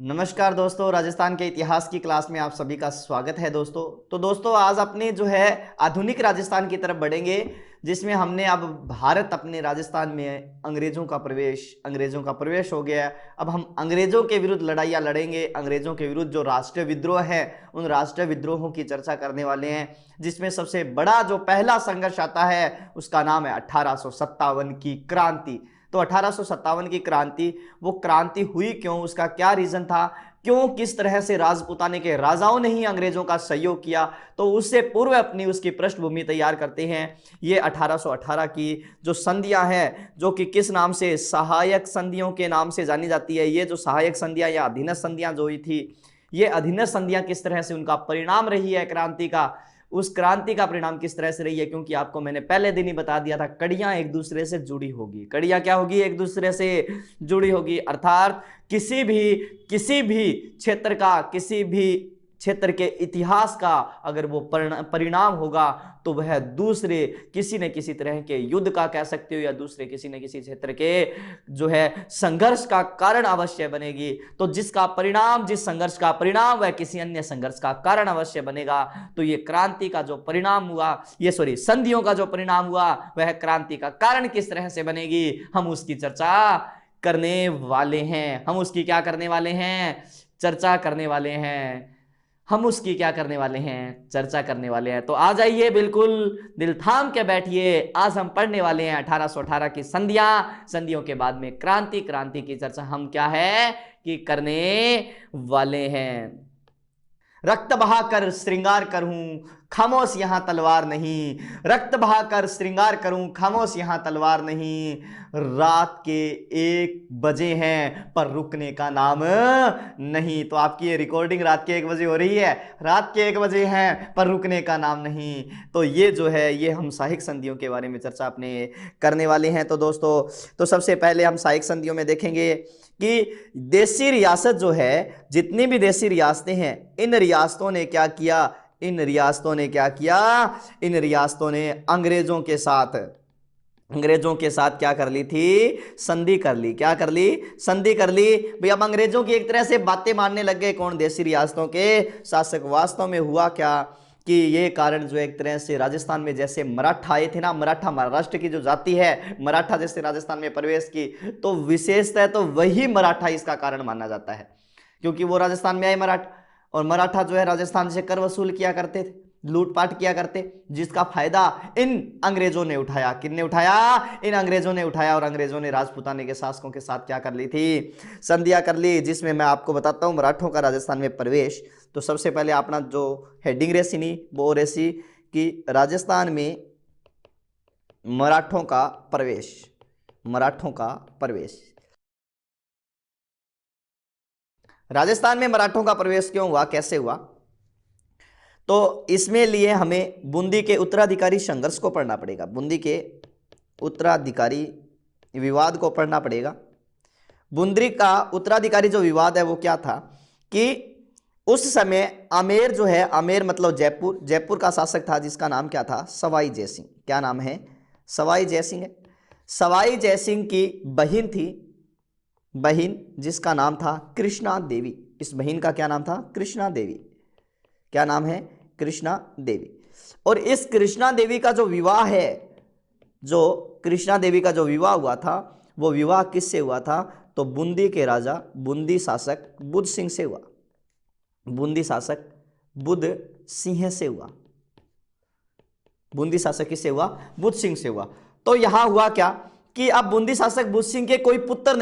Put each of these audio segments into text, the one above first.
नमस्कार दोस्तों, राजस्थान के इतिहास की क्लास में आप सभी का स्वागत है दोस्तों। तो दोस्तों आज अपने जो है आधुनिक राजस्थान की तरफ बढ़ेंगे, जिसमें हमने अब भारत अपने राजस्थान में अंग्रेजों का प्रवेश हो गया है। अब हम अंग्रेजों के विरुद्ध लड़ाइयाँ लड़ेंगे। अंग्रेजों के विरुद्ध जो राष्ट्रीय विद्रोह है उन राष्ट्रीय विद्रोहों की चर्चा करने वाले हैं, जिसमें सबसे बड़ा जो पहला संघर्ष आता है उसका नाम है 1857 की क्रांति। तो 1857 की क्रांति, वो क्रांति हुई क्यों, उसका क्या रीजन था, क्यों किस तरह से राजपूताने के राजाओं ने ही अंग्रेजों का सहयोग किया, तो उससे पूर्व अपनी उसकी पृष्ठभूमि तैयार करते हैं। ये 1818 की जो संधियां हैं, जो कि किस नाम से, सहायक संधियों के नाम से जानी जाती है। ये जो सहायक संधियां या अधीनस्थ संधियां जो हुई थी, ये अधीनस्थ संधियां किस तरह से उनका परिणाम रही है क्रांति का, उस क्रांति का परिणाम किस तरह से रही है। क्योंकि आपको मैंने पहले दिन ही बता दिया था, कड़ियां एक दूसरे से जुड़ी होगी। कड़ियां क्या होगी? एक दूसरे से जुड़ी होगी। अर्थात किसी भी क्षेत्र का, किसी भी क्षेत्र के इतिहास का अगर वो परिणाम होगा तो वह दूसरे किसी न किसी तरह के युद्ध का कह सकते हो, या दूसरे किसी न किसी क्षेत्र के जो है संघर्ष का कारण अवश्य बनेगी। तो जिस संघर्ष का परिणाम वह किसी अन्य संघर्ष का कारण अवश्य बनेगा। तो ये क्रांति का जो परिणाम हुआ, संधियों का जो परिणाम हुआ, वह क्रांति का कारण किस तरह से बनेगी, हम उसकी चर्चा करने वाले हैं। हम उसकी क्या करने वाले हैं? चर्चा करने वाले हैं। हम उसकी क्या करने वाले हैं? चर्चा करने वाले हैं। तो आ जाइए, बिल्कुल दिल थाम के बैठिए। आज हम पढ़ने वाले हैं 1818 की संधियों के बाद में क्रांति की चर्चा हम क्या है कि करने वाले हैं। रक्त बहाकर श्रृंगार करूं, खामोश यहां तलवार नहीं। रक्त बहाकर श्रृंगार करूं, खामोश यहां तलवार नहीं। रात के 1 बजे हैं पर रुकने का नाम नहीं। तो आपकी ये रिकॉर्डिंग रात के 1 बजे हो रही है। रात के 1 बजे हैं पर रुकने का नाम नहीं। तो ये जो है, ये हम सहायक संधियों के बारे में चर्चा अपने करने वाले हैं। तो दोस्तों, तो सबसे पहले हम सहायक संधियों में देखेंगे कि देशी रियासत जो है, जितनी भी देशी रियासतें हैं, इन रियासतों ने क्या किया? इन रियासतों ने अंग्रेजों के साथ क्या कर ली थी? संधि कर ली। क्या कर ली? संधि कर ली। भाई अब अंग्रेजों की एक तरह से बातें मानने लग गए कौन? देशी रियासतों के शासक। वास्तव में हुआ क्या कि ये कारण जो एक तरह से राजस्थान में जैसे मराठा आए थे ना, मराठा महाराष्ट्र की जो जाति है, मराठा जैसे राजस्थान में प्रवेश की, तो विशेषतः तो वही मराठा इसका कारण माना जाता है, क्योंकि वो राजस्थान में आए मराठा। और मराठा जो है राजस्थान से कर वसूल किया करते थे, लूटपाट किया करते, जिसका फायदा इन अंग्रेजों ने उठाया। किसने उठाया? इन अंग्रेजों ने उठाया। और अंग्रेजों ने राजपूताने के शासकों के साथ क्या कर ली थी? संधियां कर ली। जिसमें मैं आपको बताता हूं मराठों का राजस्थान में प्रवेश। तो सबसे पहले अपना जो हेडिंग रेसी नहीं, वो रेसी कि राजस्थान में मराठों का प्रवेश। राजस्थान में मराठों का प्रवेश क्यों हुआ, कैसे हुआ? तो इसमें लिए हमें बूंदी के उत्तराधिकारी संघर्ष को पढ़ना पड़ेगा। बूंदी के उत्तराधिकारी विवाद को पढ़ना पड़ेगा। बूंदी का उत्तराधिकारी जो विवाद है वो क्या था कि उस समय आमेर जो है, आमेर मतलब जयपुर का शासक था, जिसका नाम क्या था? सवाई जयसिंह। क्या नाम है? सवाई जयसिंह है। सवाई जयसिंह की बहन थी, जिसका नाम था कृष्णा देवी। इस बहन का क्या नाम था? कृष्णा देवी। क्या नाम है? कृष्णा देवी। और इस कृष्णा देवी का जो विवाह है, हुआ था, वो विवाह किससे हुआ था? तो बूंदी के राजा, बूंदी शासक बुद्ध सिंह से हुआ। बूंदी शासक बुद्ध सिंह से हुआ। बूंदी शासक किससे हुआ? बुद्ध सिंह से हुआ। तो यहां हुआ क्या कि अब बूंदी शासक बुद्ध सिंह के कोई पुत्र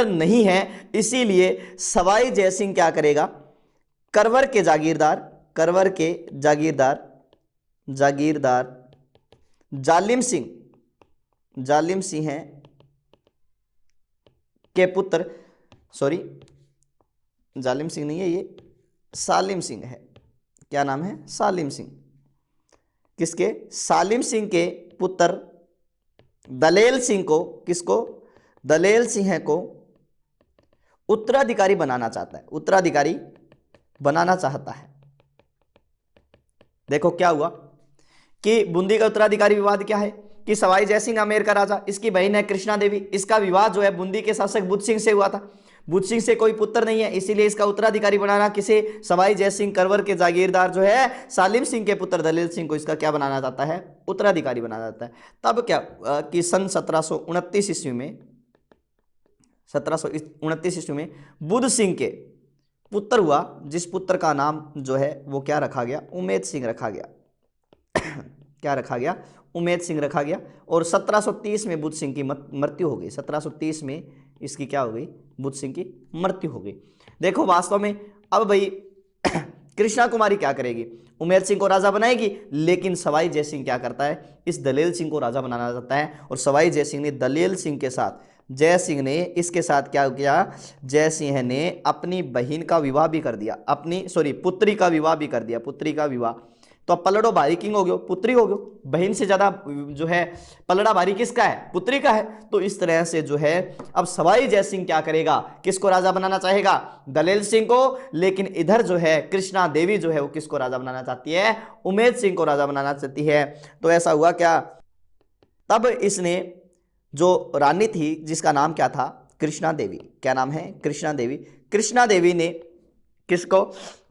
नहीं है, इसीलिए सवाई जयसिंह क्या करेगा? करवर के जागीरदार जालिम सिंह के पुत्र, जालिम सिंह नहीं है, ये सालिम सिंह है। क्या नाम है? सालिम सिंह। किसके? सालिम सिंह के पुत्र दलेल सिंह को, किसको? दलेल सिंह को उत्तराधिकारी बनाना चाहता है। देखो क्या हुआ कि बूंदी का उत्तराधिकारी विवाद क्या है कि सवाई जयसिंह आमेर का राजा, इसकी बहन है कृष्णा देवी, इसका विवाह जो है बूंदी के शासक बुद्ध सिंह से हुआ था। बुध सिंह से कोई पुत्र नहीं है, इसीलिए इसका उत्तराधिकारी बनाना किसे, सवाई जय सिंह करवर के जागीरदार जो है सालिम सिंह के पुत्र दलेल सिंह को इसका क्या बनाना जाता है, उत्तराधिकारी बनाया जाता है। तब क्या कि सन 1729 ईस्वी में 1729 ईस्वी में बुध सिंह के पुत्र हुआ, जिस पुत्र का नाम जो है वो क्या रखा गया, उमेद सिंह रखा गया। क्या रखा गया, उमेद सिंह रखा गया। और 1730 में बुध सिंह की मृत्यु हो गई। 1730 में इसकी क्या हो गई, बुध सिंह की मृत्यु हो गई। देखो वास्तव में अब भाई कृष्णा कुमारी क्या करेगी, उमेद सिंह को राजा बनाएगी, लेकिन सवाई जय सिंह क्या करता है, इस दलेल सिंह को राजा बनाना चाहता है। और सवाई जय सिंह ने दलेल सिंह के साथ, जय सिंह ने इसके साथ क्या किया, जय सिंह ने अपनी बहन का विवाह भी कर दिया, पुत्री का विवाह भी कर दिया, पुत्री का विवाह। तो अब पलड़ो भारी किंग हो गयो, पुत्री हो गयो। बहन से ज्यादा जो है पलड़ा भारी किसका है, पुत्री का है। तो इस तरह से जो है अब सवाई जय सिंह क्या करेगा, किसको राजा बनाना चाहेगा, दलेल सिंह को। लेकिन इधर जो है कृष्णा देवी जो है वो किसको राजा बनाना चाहती है, उमेद सिंह को राजा बनाना चाहती है। तो ऐसा हुआ क्या, तब इसने जो रानी थी जिसका नाम क्या था, कृष्णा देवी, क्या नाम है, कृष्णा देवी। कृष्णा देवी ने किसको,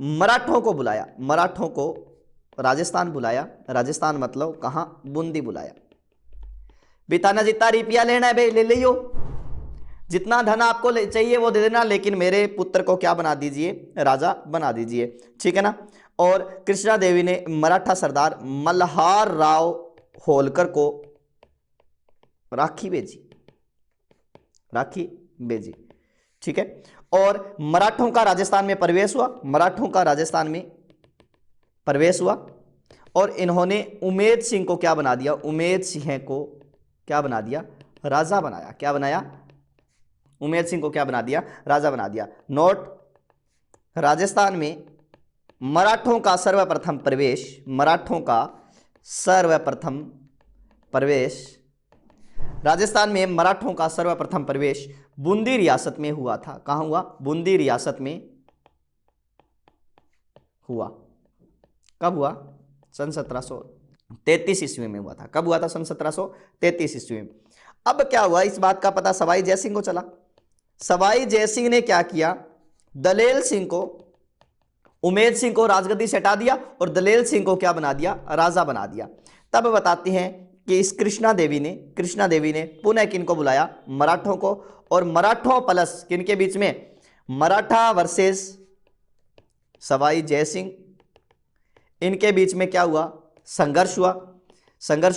मराठों को बुलाया, मराठों को राजस्थान बुलाया। राजस्थान मतलब कहां, बूंदी बुलाया। बिताना जितना रुपया लेना है भाई ले लियो, जितना धन आपको चाहिए वो दे देना, लेकिन मेरे पुत्र को क्या बना दीजिए, राजा बना दीजिए, ठीक है ना। और कृष्णा देवी ने मराठा सरदार मल्हार राव होलकर को राखी भेजी, राखी भेजी, ठीक है। और मराठों का राजस्थान में प्रवेश हुआ, मराठों का राजस्थान में प्रवेश हुआ। और इन्होंने उमेद सिंह को क्या बना दिया, उमेद सिंह को क्या बना दिया, राजा बनाया। क्या बनाया, उमेद सिंह को क्या बना दिया, राजा बना दिया। नोट, राजस्थान में मराठों का सर्वप्रथम प्रवेश, मराठों का सर्वप्रथम प्रवेश, राजस्थान में मराठों का सर्वप्रथम प्रवेश बूंदी रियासत में हुआ था। कहां हुआ, बूंदी रियासत में हुआ। कब हुआ, सन 1733 ईस्वी में हुआ था। कब हुआ था, सन 1733 ईस्वी में। अब क्या हुआ, इस बात का पता सवाई जय सिंह को चला। सवाई जय सिंह ने क्या किया, दलेल सिंह को, उमेद सिंह को राजगद्दी से हटा दिया और दलेल सिंह को क्या बना दिया, राजा बना दिया। तब बताते हैं कि इस कृष्णा देवी ने पुनः किनको बुलाया, मराठों को। और मराठों प्लस किनके बीच में, मराठा वर्सेस सवाई जय सिंह, इनके बीच में क्या हुआ, संघर्ष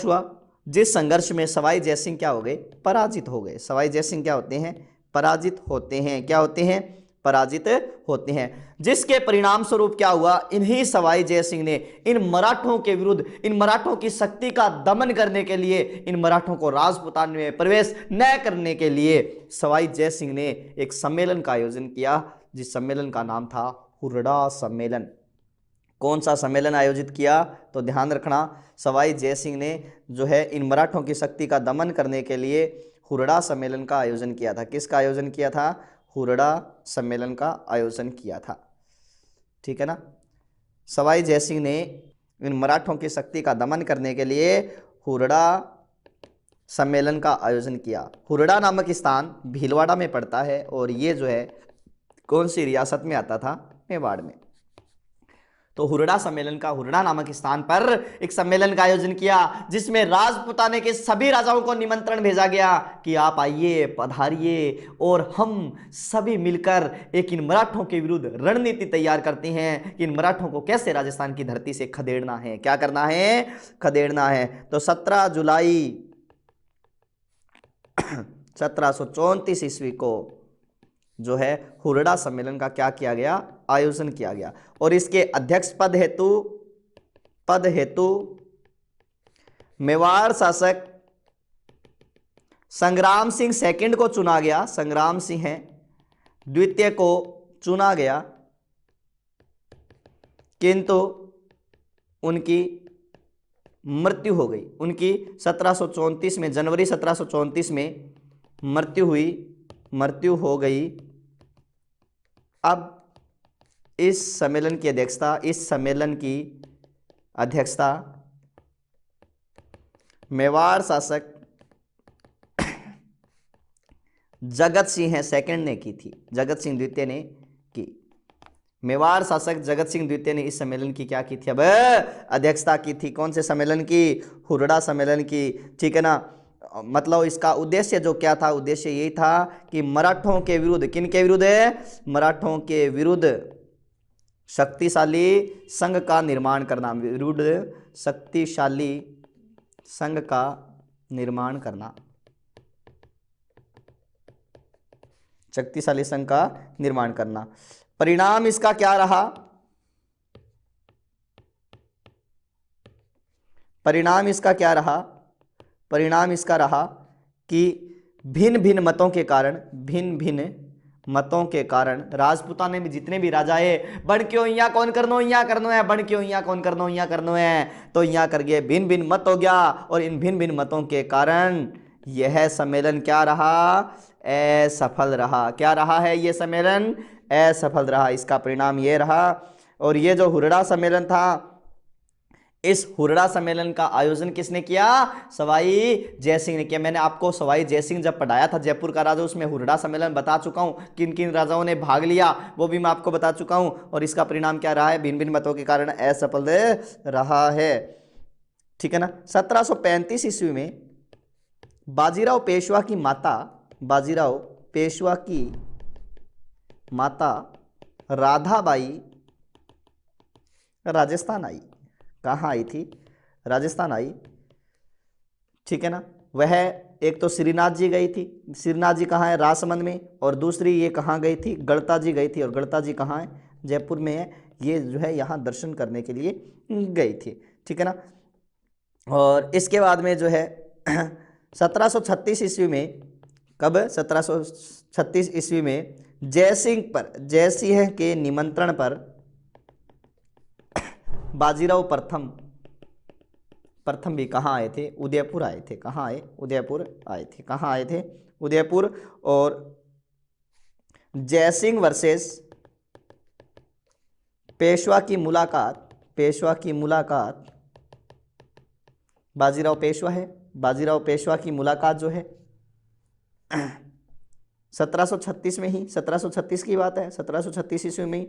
हुआ। जिस संघर्ष में सवाई जय सिंह क्या हो गए, पराजित हो गए। सवाई जय सिंह क्या होते हैं, पराजित होते हैं। क्या होते हैं, पराजित होते हैं। जिसके परिणाम स्वरूप क्या हुआ, इन्हीं सवाई जय सिंह ने इन मराठों के विरुद्ध, इन मराठों की शक्ति का दमन करने के लिए, इन मराठों को राजपुतान में प्रवेश न करने के लिए सवाई जय सिंह ने एक सम्मेलन का आयोजन किया, जिस सम्मेलन का नाम था हुरडा सम्मेलन। कौन सा सम्मेलन आयोजित किया, तो ध्यान रखना, सवाई जय सिंह ने जो है इन मराठों की शक्ति का दमन करने के लिए हुरडा सम्मेलन का आयोजन किया था। किसका आयोजन किया था, हुरडा सम्मेलन का आयोजन किया था, ठीक है ना। सवाई जय सिंह ने इन मराठों की शक्ति का दमन करने के लिए हुरडा सम्मेलन का आयोजन किया। हुरडा नामक स्थान भीलवाड़ा में पड़ता है और ये जो है कौन सी रियासत में आता था, मेवाड़ में। तो हुरडा सम्मेलन का, हुरडा नामक स्थान पर एक सम्मेलन का आयोजन किया, जिसमें राजपुताने के सभी राजाओं को निमंत्रण भेजा गया कि आप आइए, पधारिए और हम सभी मिलकर एक इन मराठों के विरुद्ध रणनीति तैयार करते हैं कि इन मराठों को कैसे राजस्थान की धरती से खदेड़ना है। क्या करना है, खदेड़ना है। तो 17 जुलाई 1734 ईस्वी को जो है हुरडा सम्मेलन का क्या किया गया, आयोजन किया गया। और इसके अध्यक्ष पद हेतु मेवाड़ शासक संग्राम सिंह सेकंड को चुना गया, संग्राम सिंह द्वितीय को चुना गया, किंतु उनकी मृत्यु हो गई। उनकी 1734 में, जनवरी 1734 में मृत्यु हो गई। अब इस सम्मेलन की अध्यक्षता मेवाड़ शासक जगत सिंह सेकंड ने की थी, जगत सिंह द्वितीय ने की। मेवाड़ शासक जगत सिंह द्वितीय ने इस सम्मेलन की क्या की थी, अब अध्यक्षता की थी। कौन से सम्मेलन की, हुरड़ा सम्मेलन की, ठीक है ना। मतलब इसका उद्देश्य जो क्या था, उद्देश्य यही था कि मराठों के विरुद्ध, किन के विरुद्ध है, मराठों के विरुद्ध शक्तिशाली संघ का निर्माण करना, विरुद्ध शक्तिशाली संघ का निर्माण करना, शक्तिशाली संघ का निर्माण करना। परिणाम इसका क्या रहा, परिणाम इसका क्या रहा, परिणाम इसका रहा कि भिन्न भिन्न मतों के कारण, भिन्न भिन्न मतों के कारण राजपूताने में जितने भी राजा है, बन क्यों यहाँ कौन करनो, यहाँ करनो है, बन क्यों यहाँ कौन करनो, यहाँ करनो है, तो यहाँ कर गए, भिन्न भिन्न मत हो गया। और इन भिन्न भिन्न मतों के कारण यह सम्मेलन क्या रहा, असफल रहा। क्या रहा है ये सम्मेलन, असफल रहा। इसका परिणाम ये रहा। और ये जो हुरड़ा सम्मेलन था, इस हुरड़ा सम्मेलन का आयोजन किसने किया, सवाई जयसिंह ने किया। मैंने आपको सवाई जयसिंह जब पढ़ाया था जयपुर का राजा, उसमें हुरड़ा सम्मेलन बता चुका हूं, किन किन राजाओं ने भाग लिया वो भी मैं आपको बता चुका हूं। और इसका परिणाम क्या रहा है, भिन्न भिन्न मतों के कारण असफल रहा है, ठीक है ना। 1735 ईस्वी में बाजीराव पेशवा की माता, बाजीराव पेशवा की माता राधाबाई राजस्थान आई। कहाँ आई थी, राजस्थान आई, ठीक है ना। वह एक तो श्रीनाथ जी गई थी, श्रीनाथ जी कहाँ है, राजसमंद में। और दूसरी ये कहाँ गई थी, गढ़ता जी गई थी। और गढ़ता जी कहाँ है, जयपुर में है। ये जो है यहाँ दर्शन करने के लिए गई थी, ठीक है ना। और इसके बाद में जो है 1736 ईस्वी में, कब, 1736 ईस्वी में जयसिंह पर, जयसिंह के निमंत्रण पर बाजीराव प्रथम भी कहाँ आए थे, उदयपुर आए थे। कहाँ आए, उदयपुर आए थे। कहाँ आए थे, उदयपुर। और जयसिंह वर्सेस पेशवा की मुलाकात, पेशवा की मुलाकात, बाजीराव पेशवा है, बाजीराव पेशवा की मुलाकात जो है 1736 में ही, 1736 की बात है, 1736 ईस्वी में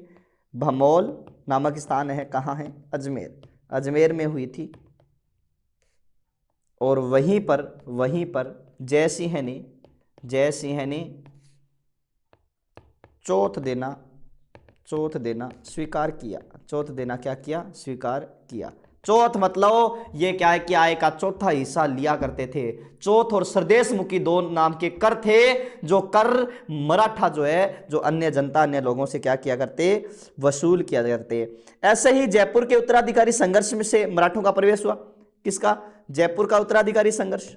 भमोल नामक स्थान है, कहाँ है, अजमेर, अजमेर में हुई थी। और वहीं पर जयसिंह ने चौथ देना स्वीकार किया। चौथ देना क्या किया, स्वीकार किया। चौथ मतलब ये क्या है कि आय का चौथा हिस्सा लिया करते थे। चौथ और सरदेशमुखी दो नाम के कर थे, जो कर मराठा जो है, जो अन्य जनता, अन्य लोगों से क्या किया करते, वसूल किया करते। ऐसे ही जयपुर के उत्तराधिकारी संघर्ष में से मराठों का प्रवेश हुआ। किसका, जयपुर का उत्तराधिकारी संघर्ष,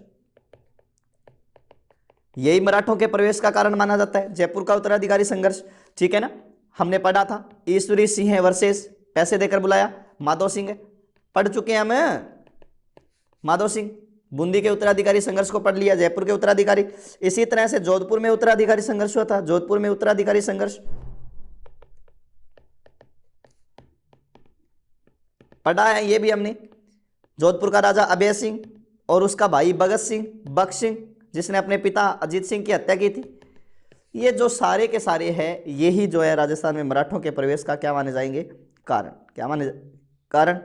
यही मराठों के प्रवेश का कारण माना जाता है, जयपुर का उत्तराधिकारी संघर्ष, ठीक है ना। हमने पढ़ा था ईश्वरी सिंह वर्सेस, पैसे देकर बुलाया, माधो सिंह, पढ़ चुके हैं हम, माधो सिंह। बूंदी के उत्तराधिकारी संघर्ष को पढ़ लिया, जयपुर के उत्तराधिकारी। इसी तरह से जोधपुर में उत्तराधिकारी संघर्ष हुआ था, जोधपुर में उत्तराधिकारी संघर्ष पढ़ा है, ये भी हमने। जोधपुर का राजा अभय सिंह और उसका भाई भगत सिंह, बख्श सिंह, जिसने अपने पिता अजीत सिंह की हत्या की थी। ये जो सारे के सारे हैं, यही जो है राजस्थान में मराठों के प्रवेश का क्या माने जाएंगे, कारण। क्या माने, कारण,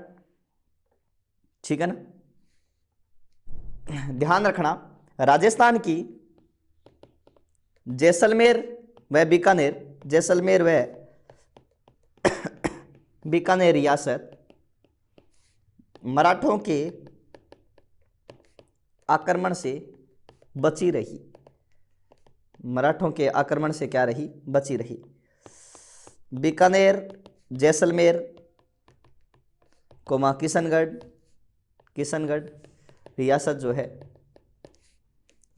ठीक है ना। ध्यान रखना, राजस्थान की जैसलमेर व बीकानेर, जैसलमेर व बीकानेर रियासत मराठों के आक्रमण से बची रही, मराठों के आक्रमण से क्या रही, बची रही। बीकानेर, जैसलमेर, कोमा किशनगढ़ रियासत जो है,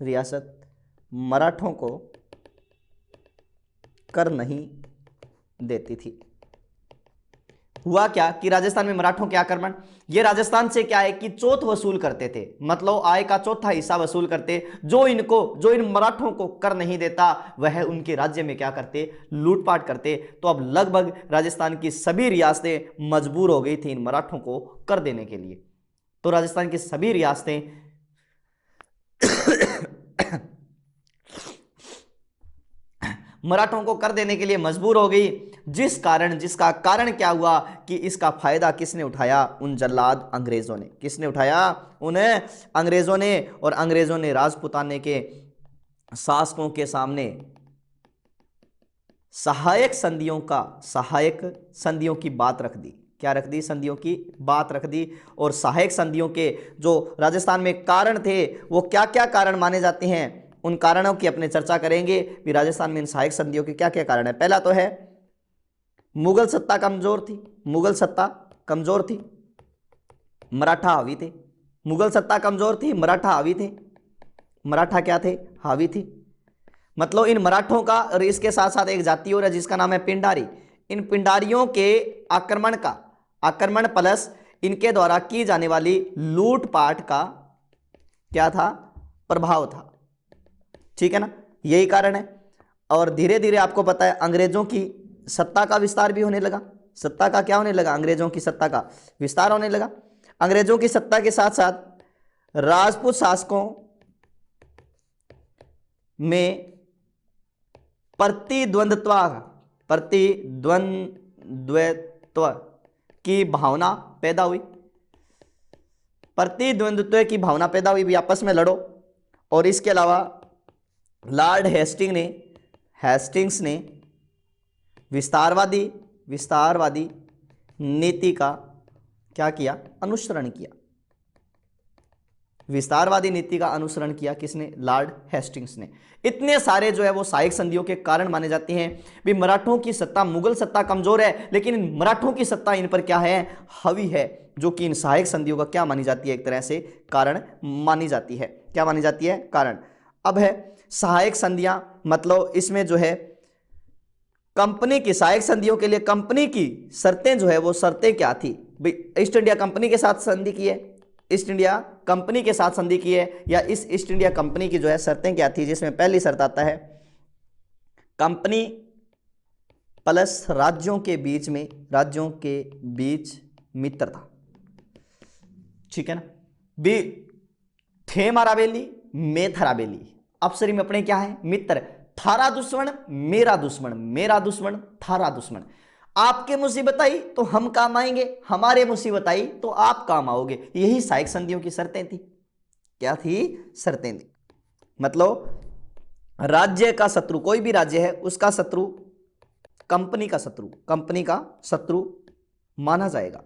रियासत मराठों को कर नहीं देती थी। हुआ क्या कि राजस्थान में मराठों के आक्रमण, ये राजस्थान से क्या है कि चौथ वसूल करते थे, मतलब आय का चौथा हिस्सा वसूल करते। जो इन मराठों को कर नहीं देता, वह उनके राज्य में क्या करते, लूटपाट करते। तो अब लगभग राजस्थान की सभी रियासतें मजबूर हो गई थी इन मराठों को कर देने के लिए। तो राजस्थान की सभी रियासतें मराठों को कर देने के लिए मजबूर हो गई, जिसका कारण क्या हुआ कि इसका फायदा किसने उठाया? उन जल्लाद अंग्रेजों ने। किसने उठाया? उन्हें अंग्रेजों ने। और अंग्रेजों ने राजपुताने के शासकों के सामने सहायक संधियों की बात रख दी। क्या रख दी? संधियों की बात रख दी। और सहायक संधियों के जो राजस्थान में कारण थे, वो क्या क्या कारण माने जाते हैं, उन कारणों की अपने चर्चा करेंगे कि राजस्थान में इन सहायक संधियों के क्या क्या कारण है। पहला तो है मुगल सत्ता कमजोर थी। मुगल सत्ता कमजोर थी, मराठा हावी थे। मुगल सत्ता कमजोर थी, मराठा हावी थे। मराठा क्या थे? हावी थी। मतलब इन मराठों का, और इसके साथ साथ एक जाति और है जिसका नाम है पिंडारी। इन पिंडारियों के आक्रमण प्लस इनके द्वारा की जाने वाली लूटपाट का क्या था? प्रभाव था। ठीक है ना, यही कारण है। और धीरे धीरे आपको पता है अंग्रेजों की सत्ता का विस्तार भी होने लगा। सत्ता का क्या होने लगा? अंग्रेजों की सत्ता का विस्तार होने लगा। अंग्रेजों की सत्ता के साथ साथ राजपूत शासकों में प्रतिद्वंद्वित्व की भावना पैदा हुई। प्रतिद्वंद्वित्व की भावना पैदा हुई भी, आपस में लड़ो। और इसके अलावा लॉर्ड हेस्टिंग्स ने विस्तारवादी नीति का क्या किया? अनुसरण किया। विस्तारवादी नीति का अनुसरण किया। किसने? लॉर्ड हेस्टिंग्स ने। इतने सारे जो है वो सहायक संधियों के कारण माने जाते हैं। भी मराठों की सत्ता, मुगल सत्ता कमजोर है, लेकिन मराठों की सत्ता इन पर क्या है? हावी है, जो कि इन सहायक संधियों का क्या मानी जाती है? एक तरह से कारण मानी जाती है। क्या मानी जाती है? कारण। अब है सहायक संधियां, मतलब इसमें जो है कंपनी की, सहायक संधियों के लिए कंपनी की शर्तें जो है वो शर्तें क्या थी? भाई ईस्ट इंडिया कंपनी के साथ संधि की है, ईस्ट इंडिया कंपनी के साथ संधि की है, या इस ईस्ट इंडिया कंपनी की जो है शर्तें क्या थी? जिसमें पहली शर्त आता है कंपनी प्लस राज्यों के बीच मित्रता। ठीक है ना, बी थे माराबेली मैं थराबेली। अफसरी में अपने क्या है? मित्र। थारा दुश्मन मेरा दुश्मन थारा दुश्मन। आपके मुसीबत आई तो हम काम आएंगे, हमारे मुसीबत आई तो आप काम आओगे। यही सहायक संधियों की शर्तें थी। क्या थी? शर्तें थी। मतलब राज्य का शत्रु, कोई भी राज्य है उसका शत्रु कंपनी का शत्रु माना जाएगा।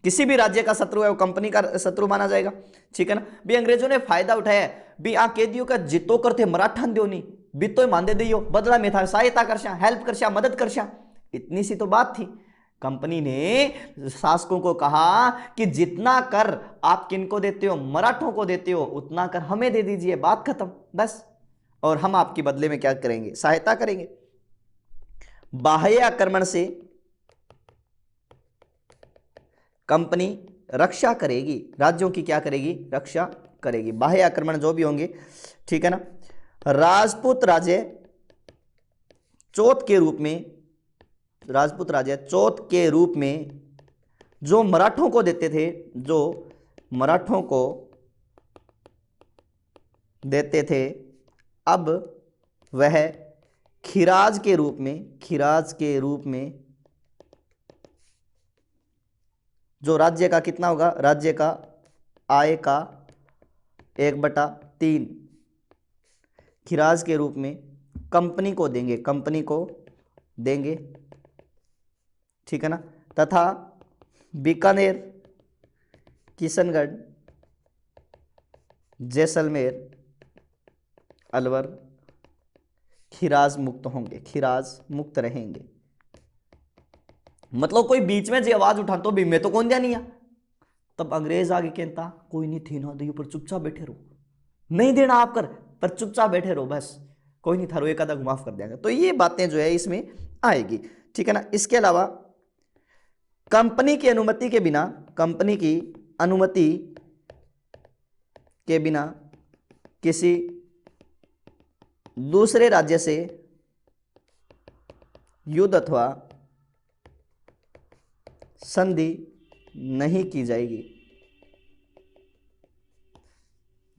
किसी भी राज्य का शत्रु है वो कंपनी का शत्रु माना जाएगा। ठीक है ना। भी अंग्रेजों ने फायदा उठाया भी आ कैदियों का जितो करते मराठन दो नहीं बीतो मानदे दियो, बदला में था सहायता करशा, हेल्प करशा, मदद करशा। इतनी सी तो बात थी। कंपनी ने शासकों को कहा कि जितना कर आप किनको देते हो? मराठों को देते हो, उतना कर हमें दे दीजिए, बात खत्म बस। और हम आपके बदले में क्या करेंगे? सहायता करेंगे। बाह्य आक्रमण से कंपनी रक्षा करेगी, राज्यों की क्या करेगी? रक्षा करेगी। बाह्य आक्रमण जो भी होंगे, ठीक है ना। राजपूत राजे चौथ के रूप में जो मराठों को देते थे, अब वह खिराज के रूप में जो राज्य का कितना होगा? राज्य का आय का 1/3 खिराज के रूप में कंपनी को देंगे। ठीक है ना। तथा बीकानेर, किशनगढ़, जैसलमेर, अलवर खिराज मुक्त रहेंगे। मतलब कोई बीच में जो आवाज उठा तो भी मैं तो कौन दिया नहीं है, तब अंग्रेज आगे कहता कोई नहीं थी ना दियो पर चुपचाप बैठे रहो, नहीं देना आप कर पर चुपचाप बैठे रहो, बस कोई नहीं थारो एक आधा माफ कर देंगे। तो ये बातें जो है इसमें आएगी। ठीक है ना। इसके अलावा कंपनी की अनुमति के बिना किसी दूसरे राज्य से युद्ध अथवा संधि नहीं की जाएगी।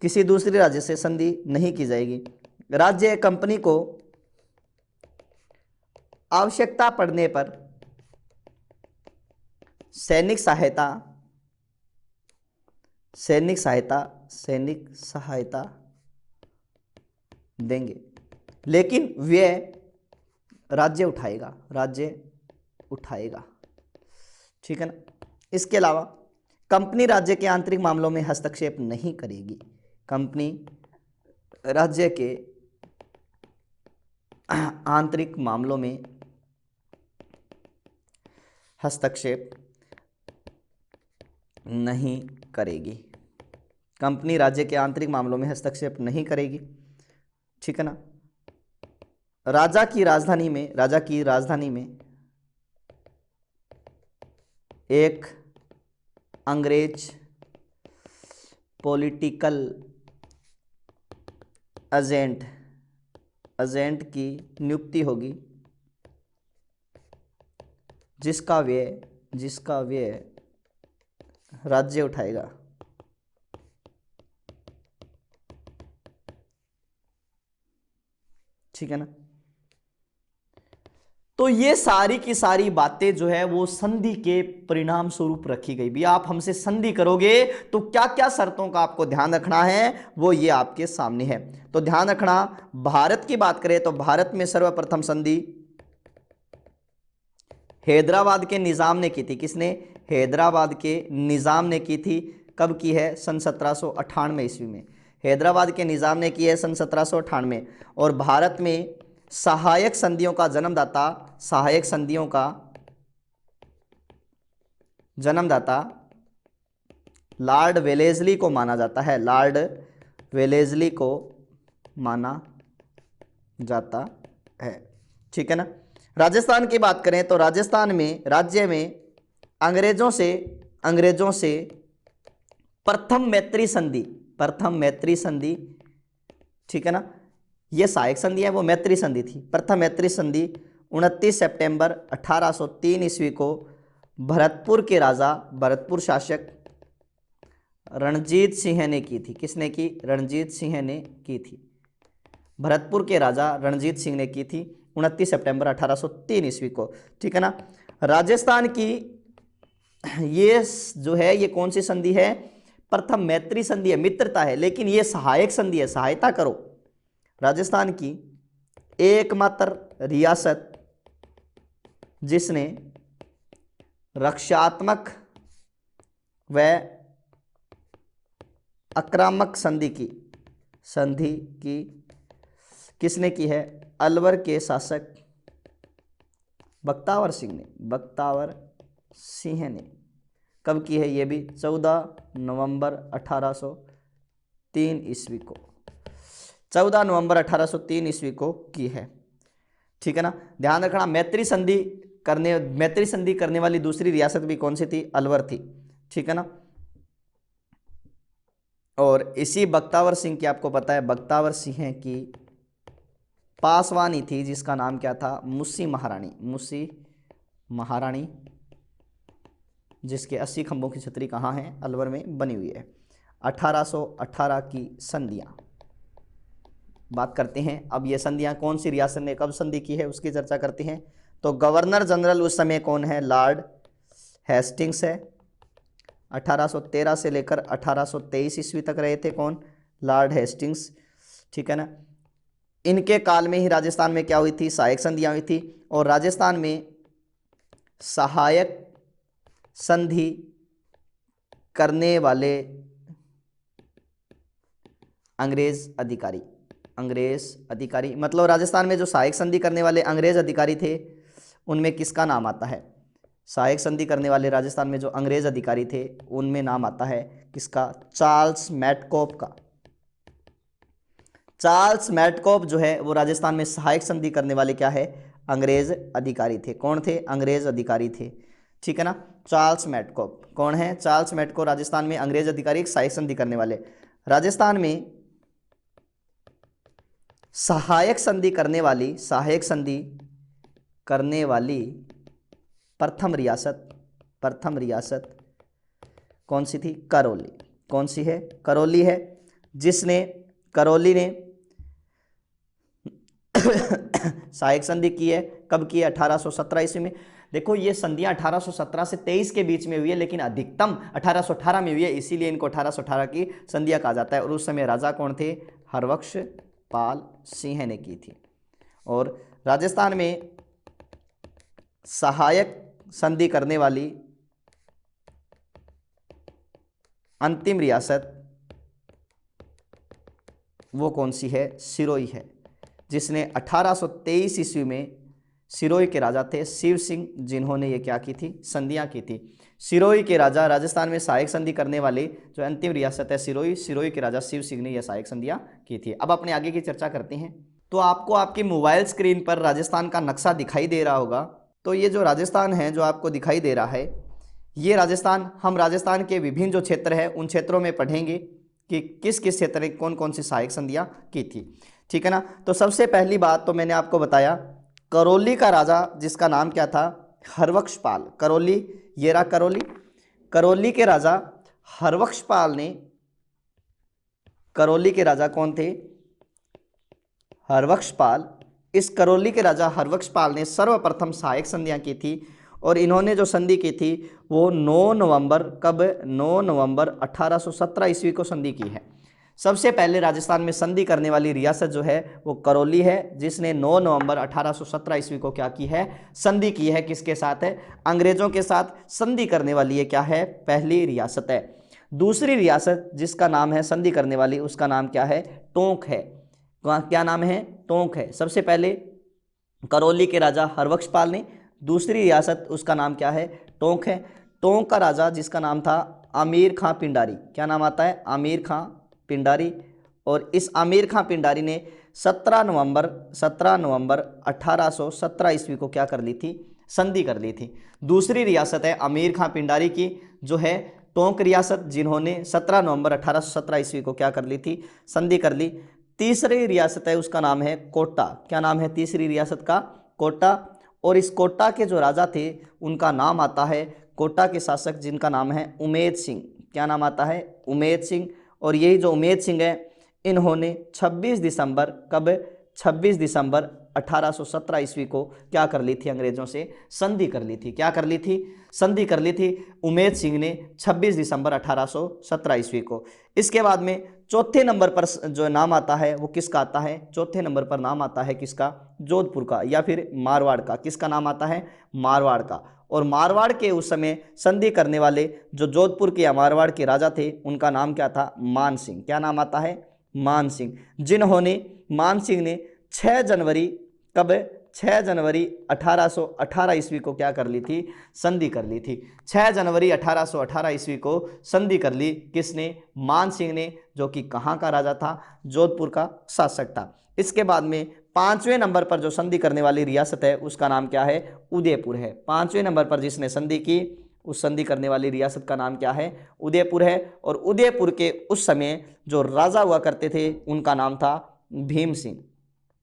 किसी दूसरे राज्य से संधि नहीं की जाएगी। राज्य कंपनी को आवश्यकता पड़ने पर सैनिक सहायता देंगे, लेकिन व्यय राज्य उठाएगा। ठीक है ना। इसके अलावा कंपनी राज्य के आंतरिक मामलों में हस्तक्षेप नहीं करेगी। कंपनी राज्य के आंतरिक मामलों में हस्तक्षेप नहीं करेगी। कंपनी राज्य के आंतरिक मामलों में हस्तक्षेप नहीं करेगी। ठीक है ना। राजा की राजधानी में एक अंग्रेज पॉलिटिकल एजेंट की नियुक्ति होगी, जिसका व्यय राज्य उठाएगा। ठीक है ना। तो ये सारी की सारी बातें जो है वो संधि के परिणाम स्वरूप रखी गई। भी आप हमसे संधि करोगे तो क्या क्या शर्तों का आपको ध्यान रखना है वो ये आपके सामने है। तो ध्यान रखना, भारत की बात करें तो भारत में सर्वप्रथम संधि हैदराबाद के निजाम ने की थी। किसने? हैदराबाद के निजाम ने की थी। कब की है? सन 1798 ईस्वी में हैदराबाद के निजाम ने की है, सन 1798। और भारत में सहायक संधियों का जन्मदाता लॉर्ड वेलेस्ली को माना जाता है। लॉर्ड वेलेस्ली को माना जाता है। ठीक है ना। राजस्थान की बात करें तो राज्य में अंग्रेजों से प्रथम मैत्री संधि, ठीक है ना। यह सहायक संधि है, वो मैत्री संधि थी। प्रथम मैत्री संधि 29 सितंबर 1803 ईस्वी को भरतपुर शासक रणजीत सिंह ने की थी। किसने की? रणजीत सिंह ने की थी। भरतपुर के राजा रणजीत सिंह ने की थी 29 सितंबर 1803 ईस्वी को। ठीक है ना। राजस्थान की ये जो है ये कौन सी संधि है? प्रथम मैत्री संधि है, मित्रता है, लेकिन ये सहायक संधि है, सहायता करो। राजस्थान की एकमात्र रियासत जिसने रक्षात्मक व आक्रामक संधि की किसने की है? अलवर के शासक बख्तावर सिंह ने। कब की है? ये भी 14 नवंबर 1803 ईस्वी को। 14 नवंबर 1803 ईस्वी को की है। ठीक है ना। ध्यान रखना, मैत्री संधि करने वाली दूसरी रियासत भी कौन सी थी? अलवर थी। ठीक है ना। और इसी बख्तावर सिंह की आपको पता है, बख्तावर सिंह की पासवानी थी जिसका नाम क्या था? मुंशी महारानी, जिसके 80 खंभों की छतरी कहाँ है? अलवर में बनी हुई है। 1818 की संधियां बात करते हैं। अब ये संधियां कौन सी रियासत ने कब संधि की है उसकी चर्चा करते हैं। तो गवर्नर जनरल उस समय कौन है? लॉर्ड हेस्टिंग्स है। 1813 से लेकर 1823 ईस्वी तक रहे थे कौन? Lord Hastings. ठीक है ना। इनके काल में ही राजस्थान में क्या हुई थी? सहायक संधियां हुई थी। और राजस्थान में सहायक संधि करने वाले अंग्रेज अधिकारी मतलब राजस्थान में जो सहायक संधि करने वाले अंग्रेज अधिकारी थे उनमें किसका नाम आता है? सहायक संधि करने वाले राजस्थान में जो अंग्रेज अधिकारी थे उनमें नाम आता है किसका? चार्ल्स मैटकॉप का। चार्ल्स मैटकॉप जो है वो राजस्थान में सहायक संधि करने वाले क्या है? अंग्रेज अधिकारी थे। कौन थे? अंग्रेज अधिकारी थे। ठीक है ना। चार्ल्स मैटकॉप कौन है? चार्ल्स मैटकॉप राजस्थान में अंग्रेज अधिकारी, सहायक संधि करने वाले। राजस्थान में सहायक संधि करने वाली प्रथम रियासत कौन सी थी? करौली। कौन सी है? करौली है, जिसने करौली ने सहायक संधि की है कब की है? 1817 ईस्वी में। देखो ये संधियां 1817 से 23 के बीच में हुई है, लेकिन अधिकतम 1818 में हुई है, इसीलिए इनको 1818 की संधियां कहा जाता है। और उस समय राजा कौन थे? हरबख्श पाल सिंह ने की थी। और राजस्थान में सहायक संधि करने वाली अंतिम रियासत वो कौन सी है? सिरोही है, जिसने 1823 ईस्वी में सिरोही के राजा थे शिव सिंह, जिन्होंने ये क्या की थी? संधियां की थी। सिरोही के राजा, राजस्थान में सहायक संधि करने वाली जो अंतिम रियासत है सिरोही, सिरोही के राजा शिव सिंह ने यह सहायक संधियां की थी। अब अपने आगे की चर्चा करते हैं। तो आपको आपकी मोबाइल स्क्रीन पर राजस्थान का नक्शा दिखाई दे रहा होगा। तो ये जो राजस्थान है जो आपको दिखाई दे रहा है, ये राजस्थान, हम राजस्थान के विभिन्न जो क्षेत्र है उन क्षेत्रों में पढ़ेंगे कि किस किस क्षेत्र में कौन कौन सी सहायक संधियां की थी। ठीक है ना। तो सबसे पहली बात तो मैंने आपको बताया, करौली का राजा जिसका नाम क्या था? हरबख्श पाल। करौली, ये रहा करौली। करौली के राजा हरबख्श पाल ने, करौली के राजा कौन थे? हरबख्श पाल। इस करौली के राजा हरबख्श पाल ने सर्वप्रथम सहायक संधियां की थी। और इन्होंने जो संधि की थी वो 9 नवंबर, कब? 9 नवंबर 1817 ईस्वी को संधि की है। सबसे पहले राजस्थान में संधि करने वाली रियासत जो है वो करौली है, जिसने 9 नवंबर 1817 ईस्वी को क्या की है? संधि की है। किसके साथ है? अंग्रेजों के साथ संधि करने वाली ये क्या है? पहली रियासत है। दूसरी रियासत जिसका नाम है संधि करने वाली, उसका नाम क्या है? टोंक है। क्या नाम है? टोंक है। सबसे पहले करौली के राजा हरबख्श पाल ने, दूसरी रियासत उसका नाम क्या है? टोंक है। टोंक का राजा जिसका नाम था आमिर खां पिंडारी। क्या नाम आता है? आमिर खां पिंडारी। और इस आमिर खां पिंडारी ने 17 नवंबर 1817 ईस्वी को क्या कर ली थी? संधि कर ली थी। दूसरी रियासत है आमिर खां पिंडारी की, जो है टोंक रियासत, जिन्होंने 17 नवंबर 1817 ईस्वी को क्या कर ली थी? संधि कर ली। तीसरी रियासत है उसका नाम है कोटा। क्या नाम है तीसरी रियासत का? कोटा। और इस कोटा के जो राजा थे उनका नाम आता है, कोटा के शासक जिनका नाम है उमेद सिंह। क्या नाम आता है? उमेद सिंह। और यही जो उमेद सिंह है, इन्होंने 26 दिसंबर, कब? 26 दिसंबर 1817 ईस्वी को क्या कर ली थी? अंग्रेजों से संधि कर ली थी। क्या कर ली थी? संधि कर ली थी उमेद सिंह ने 26 दिसंबर 1817 ईस्वी को। इसके बाद में चौथे नंबर पर जो नाम आता है वो किसका आता है? चौथे नंबर पर नाम आता है किसका? जोधपुर का, या फिर मारवाड़ का। किसका नाम आता है? मारवाड़ का। और मारवाड़ के उस समय संधि करने वाले जो जोधपुर के या मारवाड़ के राजा थे उनका नाम क्या था? मान सिंह। क्या नाम आता है? मान सिंह। जिन्होंने, मान सिंह ने 6 जनवरी, कब? 6 जनवरी 1818 ईस्वी को क्या कर ली थी? संधि कर ली थी। 6 जनवरी 1818 ईस्वी को संधि कर ली। किसने? मान सिंह ने, जो कि कहाँ का राजा था? जोधपुर का शासक था। इसके बाद में 5वें नंबर पर जो संधि करने वाली रियासत है उसका नाम क्या है? उदयपुर है। 5वें नंबर पर जिसने संधि की, उस संधि करने वाली रियासत का नाम क्या है? उदयपुर है। और उदयपुर के उस समय जो राजा हुआ करते थे उनका नाम था भीम सिंह।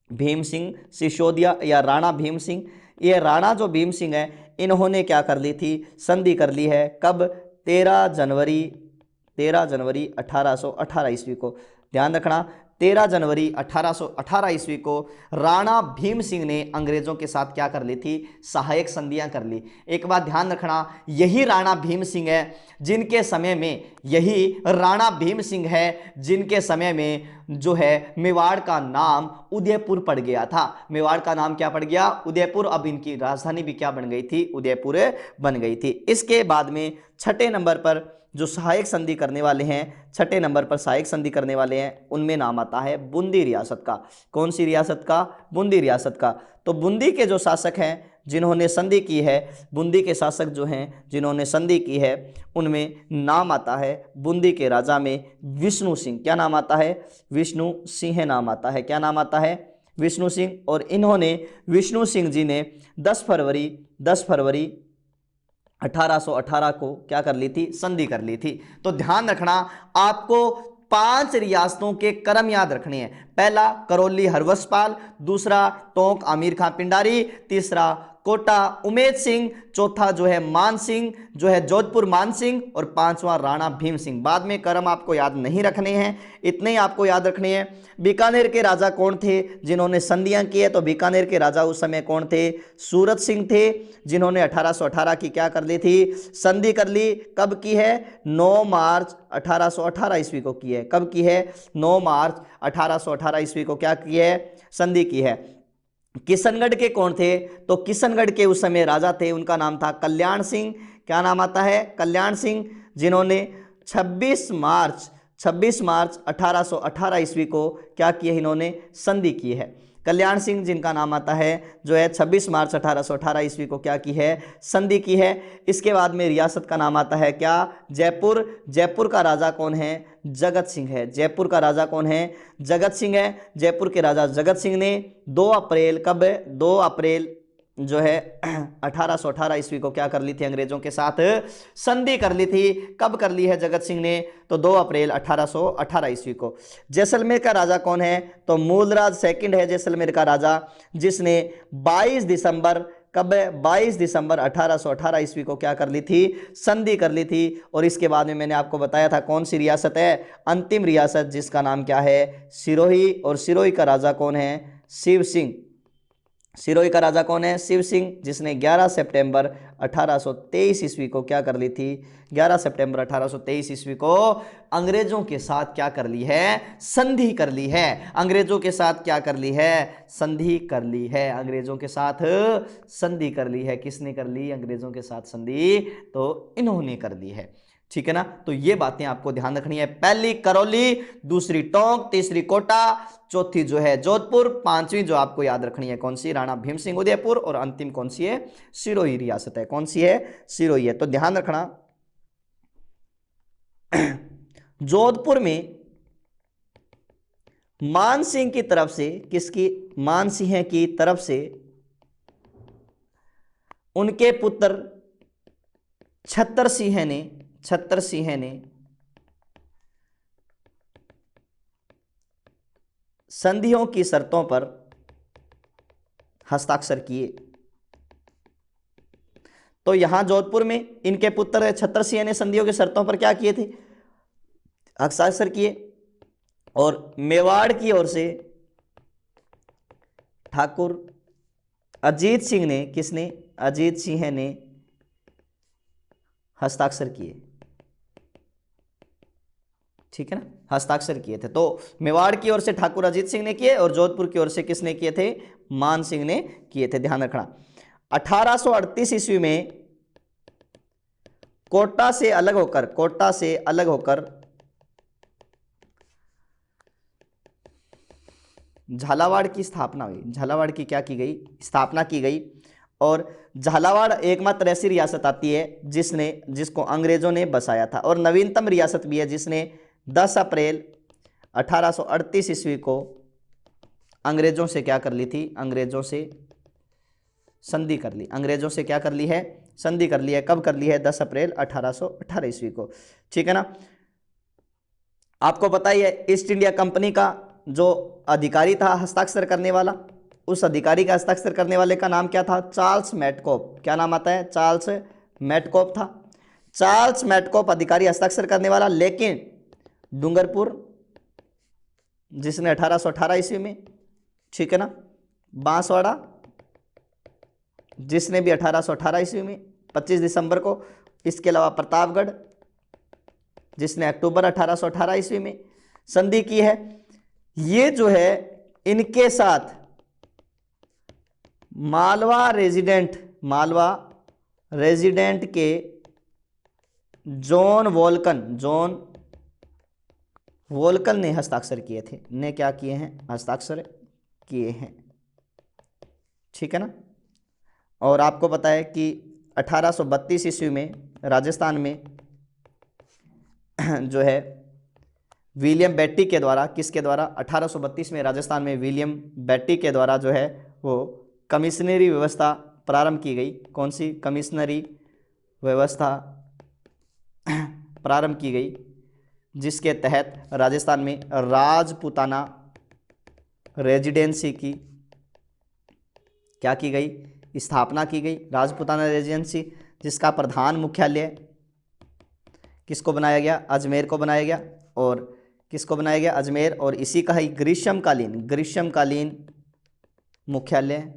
भीम सिंह सिसोदिया या राणा भीम सिंह। ये राणा जो भीम सिंह है, इन्होंने क्या कर ली थी? संधि कर ली है। कब? 13 जनवरी 1818 ईस्वी को। ध्यान रखना, 13 जनवरी 1818 ईस्वी को राणा भीम सिंह ने अंग्रेजों के साथ क्या कर ली थी? सहायक संधियां कर ली। एक बात ध्यान रखना, यही राणा भीम सिंह है जिनके समय में, यही राणा भीम सिंह है जिनके समय में जो है मेवाड़ का नाम उदयपुर पड़ गया था। मेवाड़ का नाम क्या पड़ गया? उदयपुर। अब इनकी राजधानी भी क्या बन गई थी? उदयपुर बन गई थी। इसके बाद में छठे नंबर पर जो सहायक संधि करने वाले हैं, छठे नंबर पर सहायक संधि करने वाले हैं, उनमें नाम आता है बूंदी रियासत का। कौन सी रियासत का? बूंदी रियासत का। तो बूंदी के जो शासक हैं जिन्होंने संधि की है, बूंदी के शासक जो हैं जिन्होंने संधि की है, उनमें नाम आता है बूंदी के राजा में विष्णु सिंह। क्या नाम आता है? विष्णु सिंह नाम आता है। क्या नाम आता है? विष्णु सिंह। और इन्होंने, विष्णु सिंह जी ने 10 फरवरी 1818 को क्या कर ली थी? संधि कर ली थी। तो ध्यान रखना, आपको 5 रियासतों के क्रम याद रखने हैं। पहला करौली हरबख्श पाल, दूसरा टोंक आमिर खां पिंडारी, तीसरा कोटा उमेद सिंह, चौथा जो है मान सिंह, जो है जोधपुर मान सिंह, और पांचवा राणा भीम सिंह। बाद में क्रम आपको याद नहीं रखने हैं, इतने ही आपको याद रखने हैं। बीकानेर के राजा कौन थे जिन्होंने संधियां की है? तो बीकानेर के राजा उस समय कौन थे? सूरत सिंह थे, जिन्होंने 1818 की क्या कर ली थी? संधि कर ली। कब की है? 9 मार्च 1818 ईस्वी को की है। कब की है? 9 मार्च 1818 ईस्वी को क्या की है? संधि की है। किशनगढ़ के कौन थे? तो किशनगढ़ के उस समय राजा थे, उनका नाम था कल्याण सिंह। क्या नाम आता है? कल्याण सिंह, जिन्होंने 26 मार्च 1818 ईस्वी को क्या किए? इन्होंने संधि की है। कल्याण सिंह जिनका नाम आता है, जो है 26 मार्च 1818 ईस्वी को क्या की है? संधि की है। इसके बाद में रियासत का नाम आता है क्या? जयपुर। जयपुर का राजा कौन है? जगत सिंह है। जयपुर का राजा कौन है? जगत सिंह है। जयपुर के राजा जगत सिंह ने 2 अप्रैल, कब? 2 अप्रैल जो है 1818 ईस्वी को क्या कर ली थी? अंग्रेजों के साथ संधि कर ली थी। कब कर ली है जगत सिंह ने? तो 2 अप्रैल 1818 ईस्वी को। जैसलमेर का राजा कौन है? तो मूलराज सेकंड है जैसलमेर का राजा, जिसने 22 दिसंबर, कब? 22 दिसंबर 1818 ईस्वी को क्या कर ली थी? संधि कर ली थी। और इसके बाद में मैंने आपको बताया था कौन सी रियासत है? अंतिम रियासत, जिसका नाम क्या है? सिरोही। और सिरोही का राजा कौन है? शिव सिंह। सिरोही का राजा कौन है? शिव सिंह, जिसने 11 सितंबर 1823 ईस्वी को क्या कर ली थी? 11 सितंबर 1823 ईस्वी को अंग्रेजों के साथ क्या कर ली है? संधि कर ली है। अंग्रेजों के साथ क्या कर ली है? संधि कर ली है। अंग्रेजों के साथ संधि कर ली है। किसने कर ली? अंग्रेजों के साथ संधि, तो इन्होंने कर ली है। ठीक है ना? तो ये बातें आपको ध्यान रखनी है। पहली करौली, दूसरी टोंक, तीसरी कोटा, चौथी जो है जोधपुर, पांचवी जो आपको याद रखनी है कौन सी? राणा भीम सिंह उदयपुर, और अंतिम कौन सी है? सिरोही रियासत है। कौन सी है? सिरोही है। तो ध्यान रखना जोधपुर में मान सिंह की तरफ से, किसकी? मान सिंह की तरफ से उनके पुत्र छतर सिंह ने संधियों की शर्तों पर हस्ताक्षर किए। तो यहां जोधपुर में इनके पुत्र छतर सिंह ने संधियों की शर्तों पर क्या किए थे? हस्ताक्षर किए। और मेवाड़ की ओर से ठाकुर अजीत सिंह ने, किसने? अजीत सिंह ने हस्ताक्षर किए। ठीक है ना? हस्ताक्षर किए थे। तो मेवाड़ की ओर से ठाकुर अजीत सिंह ने किए, और जोधपुर की ओर से किसने किए थे? मान सिंह ने किए थे। ध्यान रखना 1838 ईस्वी में कोटा से अलग होकर झालावाड़ की स्थापना हुई। झालावाड़ की क्या की गई? स्थापना की गई। और झालावाड़ एकमात्र ऐसी रियासत आती है जिसको अंग्रेजों ने बसाया था, और नवीनतम रियासत भी है, जिसने 10 अप्रैल 1838 ईस्वी को अंग्रेजों से क्या कर ली थी? अंग्रेजों से संधि कर ली। अंग्रेजों से क्या कर ली है? संधि कर ली है। कब कर ली है? 10 अप्रैल 1818 ईस्वी को। ठीक है ना? आपको पता ही है ईस्ट इंडिया कंपनी का जो अधिकारी था हस्ताक्षर करने वाला, उस अधिकारी का हस्ताक्षर करने वाले का नाम क्या था? Charles Metcalfe. क्या नाम आता है? चार्ल्स मेटकॉप था। चार्ल्स मेटकॉप अधिकारी हस्ताक्षर करने वाला। लेकिन डूंगरपुर, जिसने 1818 ईस्वी में, ठीक है ना, बांसवाड़ा, जिसने भी 1818 ईस्वी में 25 दिसंबर को, इसके अलावा प्रतापगढ़, जिसने अक्टूबर 1818 ईस्वी में संधि की है। ये जो है इनके साथ मालवा रेजिडेंट के जॉन वोल्कन ने हस्ताक्षर किए थे। ने क्या किए हैं? हस्ताक्षर किए हैं। ठीक है ना? और आपको पता है कि 1832 ईस्वी में राजस्थान में जो है विलियम बेट्टी के द्वारा, किसके द्वारा? 1832 में राजस्थान में विलियम बेट्टी के द्वारा जो है वो कमिश्नरी व्यवस्था प्रारंभ की गई। कौन सी? कमिश्नरी व्यवस्था प्रारंभ की गई, जिसके तहत राजस्थान में राजपूताना रेजिडेंसी की क्या की गई? स्थापना की गई। राजपूताना रेजिडेंसी जिसका प्रधान मुख्यालय किसको बनाया गया? अजमेर को बनाया गया। और किसको बनाया गया? अजमेर। और इसी का ही ग्रीष्मकालीन मुख्यालय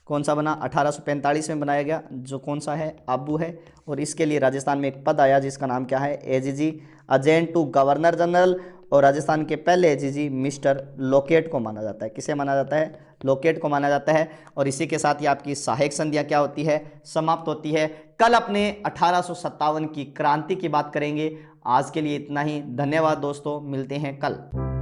कौन सा बना? 1845 में बनाया गया, जो कौन सा है? आबू है। और इसके लिए राजस्थान में एक पद आया जिसका नाम क्या है? AGG, agent to governor general. और राजस्थान के पहले एजीजी मिस्टर लोकेट को माना जाता है। किसे माना जाता है? लोकेट को माना जाता है। और इसी के साथ ही आपकी सहायक संधियां क्या होती है? समाप्त होती है। कल अपने 1857 की क्रांति की बात करेंगे। आज के लिए इतना ही। धन्यवाद दोस्तों, मिलते हैं कल।